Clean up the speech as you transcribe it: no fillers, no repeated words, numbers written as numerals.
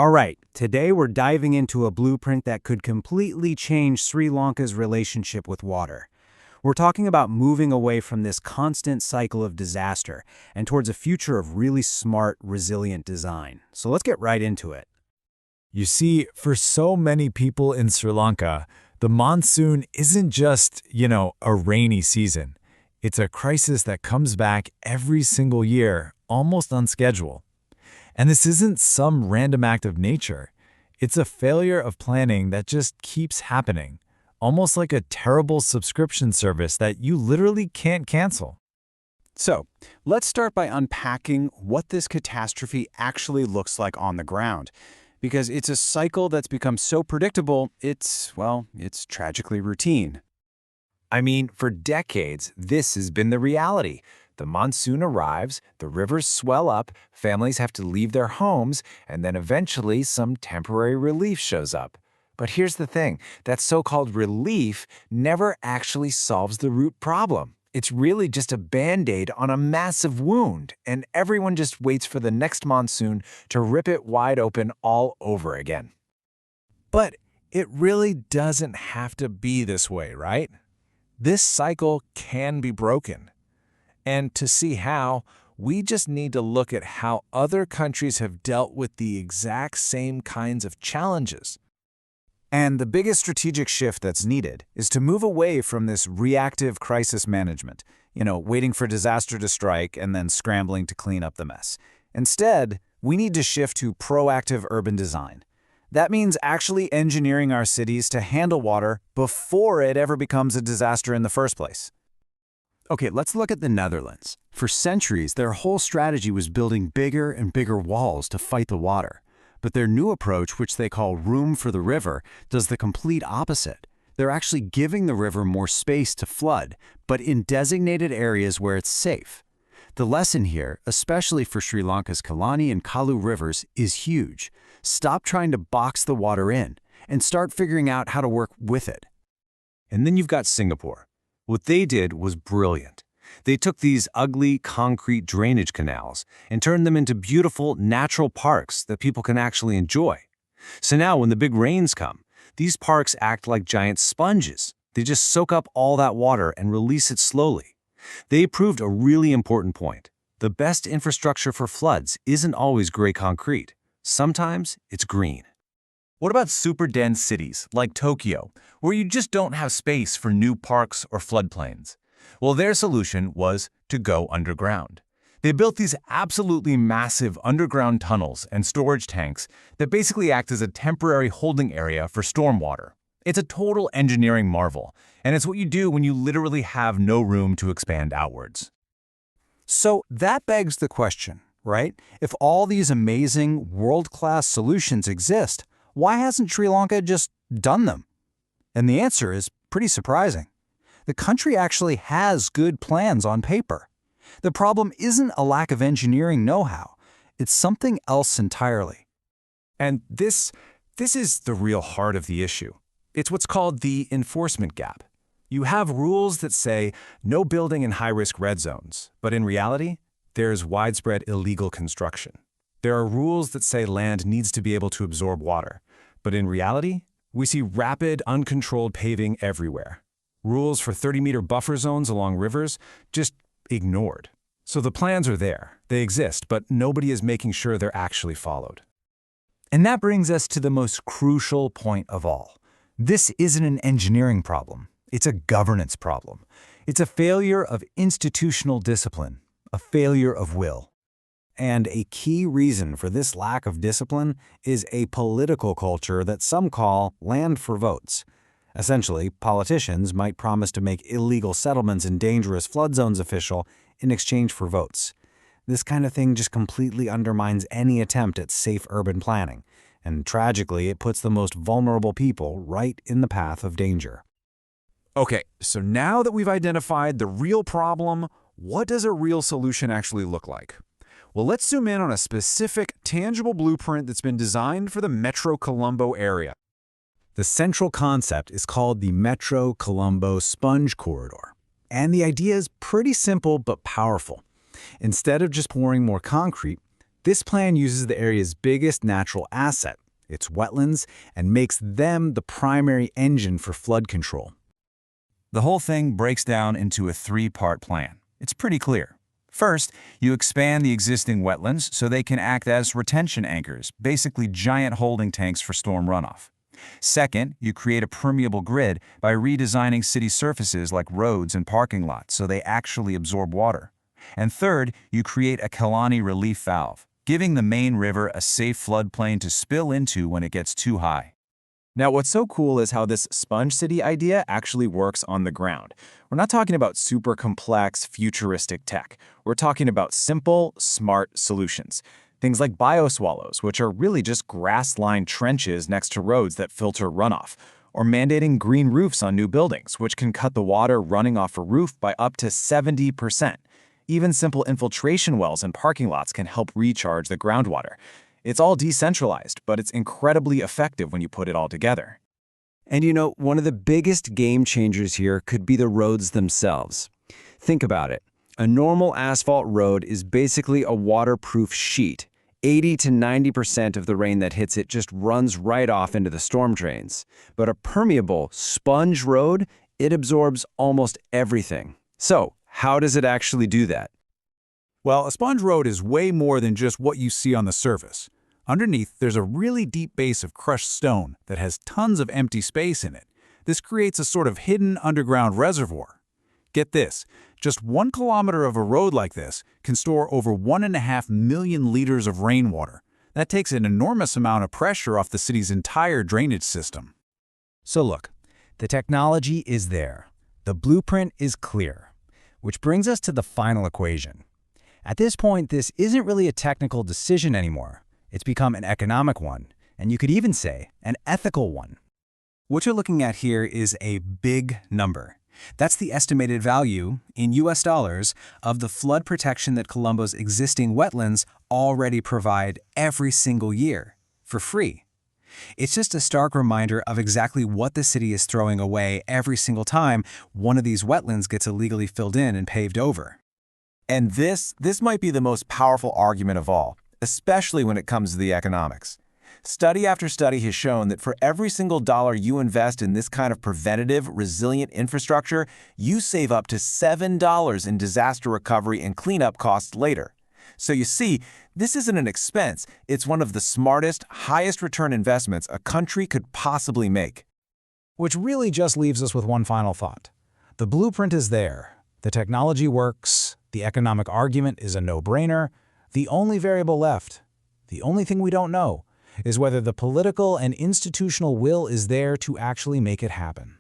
All right, today we're diving into a blueprint that could completely change Sri Lanka's relationship with water. We're talking about moving away from this constant cycle of disaster and towards a future of really smart, resilient design. So let's get right into it. You see, for so many people in Sri Lanka, the monsoon isn't just, a rainy season. It's a crisis that comes back every single year, almost on schedule. And this isn't some random act of nature. It's a failure of planning that just keeps happening, almost like a terrible subscription service that you literally can't cancel. So, let's start by unpacking what this catastrophe actually looks like on the ground. Because it's a cycle that's become so predictable, it's tragically routine. I mean, for decades, this has been the reality. The monsoon arrives, the rivers swell up, families have to leave their homes, and then eventually some temporary relief shows up. But here's the thing, that so-called relief never actually solves the root problem. It's really just a Band-Aid on a massive wound, and everyone just waits for the next monsoon to rip it wide open all over again. But it really doesn't have to be this way, right? This cycle can be broken. And to see how, we just need to look at how other countries have dealt with the exact same kinds of challenges. And the biggest strategic shift that's needed is to move away from this reactive crisis management, waiting for disaster to strike and then scrambling to clean up the mess. Instead, we need to shift to proactive urban design. That means actually engineering our cities to handle water before it ever becomes a disaster in the first place. Okay, let's look at the Netherlands. For centuries, their whole strategy was building bigger and bigger walls to fight the water. But their new approach, which they call room for the river, does the complete opposite. They're actually giving the river more space to flood, but in designated areas where it's safe. The lesson here, especially for Sri Lanka's Kalani and Kalu rivers, is huge. Stop trying to box the water in and start figuring out how to work with it. And then you've got Singapore. What they did was brilliant. They took these ugly concrete drainage canals and turned them into beautiful natural parks that people can actually enjoy. So now when the big rains come, these parks act like giant sponges. They just soak up all that water and release it slowly. They proved a really important point. The best infrastructure for floods isn't always gray concrete. Sometimes it's green. What about super dense cities like Tokyo, where you just don't have space for new parks or floodplains? Well, their solution was to go underground. They built these absolutely massive underground tunnels and storage tanks that basically act as a temporary holding area for stormwater. It's a total engineering marvel, and it's what you do when you literally have no room to expand outwards. So that begs the question, right? If all these amazing, world-class solutions exist, why hasn't Sri Lanka just done them? And the answer is pretty surprising. The country actually has good plans on paper. The problem isn't a lack of engineering know-how. It's something else entirely. And this is the real heart of the issue. It's what's called the enforcement gap. You have rules that say no building in high-risk red zones, but in reality, there's widespread illegal construction. There are rules that say land needs to be able to absorb water, but in reality, we see rapid, uncontrolled paving everywhere. Rules for 30-meter buffer zones along rivers just ignored. So the plans are there, they exist, but nobody is making sure they're actually followed. And that brings us to the most crucial point of all. This isn't an engineering problem. It's a governance problem. It's a failure of institutional discipline, a failure of will. And a key reason for this lack of discipline is a political culture that some call land for votes. Essentially, politicians might promise to make illegal settlements in dangerous flood zones official in exchange for votes. This kind of thing just completely undermines any attempt at safe urban planning, and tragically, it puts the most vulnerable people right in the path of danger. Okay, so now that we've identified the real problem, what does a real solution actually look like? Well, let's zoom in on a specific, tangible blueprint that's been designed for the Metro Colombo area. The central concept is called the Metro Colombo Sponge Corridor. And the idea is pretty simple but powerful. Instead of just pouring more concrete, This plan uses the area's biggest natural asset, its wetlands, and makes them the primary engine for flood control. The whole thing breaks down into a three-part plan. It's pretty clear. First, you expand the existing wetlands so they can act as retention anchors, basically giant holding tanks for storm runoff. Second, you create a permeable grid by redesigning city surfaces like roads and parking lots so they actually absorb water. And third, you create a Kalani relief valve, giving the main river a safe floodplain to spill into when it gets too high. Now, what's so cool is how this sponge city idea actually works on the ground. We're not talking about super complex, futuristic tech. We're talking about simple, smart solutions. Things like bioswallows, which are really just grass-lined trenches next to roads that filter runoff, or mandating green roofs on new buildings, which can cut the water running off a roof by up to 70%. Even simple infiltration wells in parking lots can help recharge the groundwater. It's all decentralized, but it's incredibly effective when you put it all together. And you know, one of the biggest game changers here could be the roads themselves. Think about it. A normal asphalt road is basically a waterproof sheet. 80 to 90% of the rain that hits it just runs right off into the storm drains. But a permeable sponge road, it absorbs almost everything. So, how does it actually do that? Well, a sponge road is way more than just what you see on the surface. Underneath, there's a really deep base of crushed stone that has tons of empty space in it. This creates a sort of hidden underground reservoir. Get this, just 1 kilometer of a road like this can store over 1.5 million liters of rainwater. That takes an enormous amount of pressure off the city's entire drainage system. So look, the technology is there. The blueprint is clear. Which brings us to the final equation. At this point, this isn't really a technical decision anymore. It's become an economic one, and you could even say an ethical one. What you're looking at here is a big number. That's the estimated value, in US dollars, of the flood protection that Colombo's existing wetlands already provide every single year, for free. It's just a stark reminder of exactly what the city is throwing away every single time one of these wetlands gets illegally filled in and paved over. And this might be the most powerful argument of all, especially when it comes to the economics. Study after study has shown that for every single dollar you invest in this kind of preventative, resilient infrastructure, you save up to $7 in disaster recovery and cleanup costs later. So you see, this isn't an expense. It's one of the smartest, highest return investments a country could possibly make. Which really just leaves us with one final thought. The blueprint is there. The technology works. The economic argument is a no-brainer. The only variable left, the only thing we don't know, is whether the political and institutional will is there to actually make it happen.